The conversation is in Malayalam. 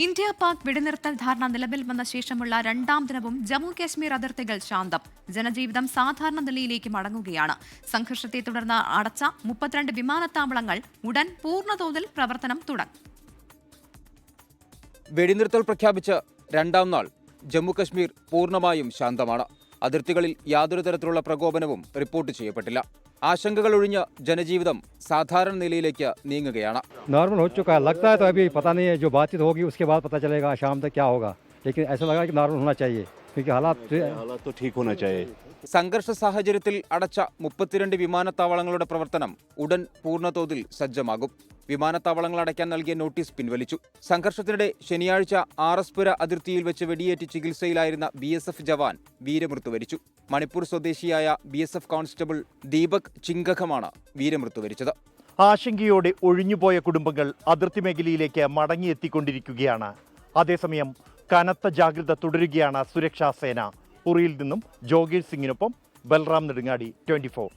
ഇന്ത്യ പാക് വെടിനിർത്തൽ ധാരണ നിലവിൽ വന്ന ശേഷമുള്ള രണ്ടാം ദിനവും ജമ്മു കാശ്മീർ അതിർത്തികൾ ശാന്തം. ജനജീവിതം സാധാരണ നിലയിലേക്ക് മടങ്ങുകയാണ്. സംഘർഷത്തെ തുടർന്ന് അടച്ച 32 വിമാനത്താവളങ്ങൾ ഉടൻ പൂർണ്ണതോതിൽ പ്രവർത്തനം തുടങ്ങും. വെടിനിർത്തൽ പ്രഖ്യാപിച്ച് രണ്ടാം നാൾ ജമ്മു കശ്മീർ പൂർണ്ണമായും ശാന്തമാണ്. അതിർത്തികളിൽ യാതൊരു തരത്തിലുള്ള പ്രകോപനവും റിപ്പോർട്ട് ചെയ്യപ്പെട്ടില്ല. ആശങ്കകൾ ഒഴിഞ്ഞ് ജനജീവിതം സാധാരണ നിലയിലേക്ക് നീങ്ങുകയാണ്. नॉर्मल हो चुका है, लगता है तो अभी पता नहीं है, जो बातचीत होगी उसके बाद पता चलेगा शाम तक क्या होगा, लेकिन ऐसा लगा कि नॉर्मल होना चाहिए क्योंकि हालात तो ठीक होना चाहिए. സംഘർഷ സാഹചര്യത്തിൽ അടച്ച 32 വിമാനത്താവളങ്ങളുടെ പ്രവർത്തനം ഉടൻ പൂർണ്ണതോതിൽ സജ്ജമാകും. വിമാനത്താവളങ്ങൾ അടയ്ക്കാൻ നൽകിയ നോട്ടീസ് പിൻവലിച്ചു. സംഘർഷത്തിനിടെ ശനിയാഴ്ച ആർഎസ്പുര അതിർത്തിയിൽ വെച്ച് വെടിയേറ്റ് ചികിത്സയിലായിരുന്ന BSF ജവാൻ വീരമൃത്യു വരിച്ചു. മണിപ്പൂർ സ്വദേശിയായ BSF കോൺസ്റ്റബിൾ ദീപക് ചിങ്കഖമാണ് വീരമൃത്യു വരിച്ചത്. ആശങ്കയോടെ ഒഴിഞ്ഞുപോയ കുടുംബങ്ങൾ അതിർത്തി മേഖലയിലേക്ക് മടങ്ങിയെത്തിക്കൊണ്ടിരിക്കുകയാണ്. അതേസമയം കനത്ത ജാഗ്രത തുടരുകയാണ് സുരക്ഷാ സേന. ഉറിയിൽ നിന്നും ജോഗീർ സിംഗിനൊപ്പം ബൽറാം നെടുങ്ങാടി, 24.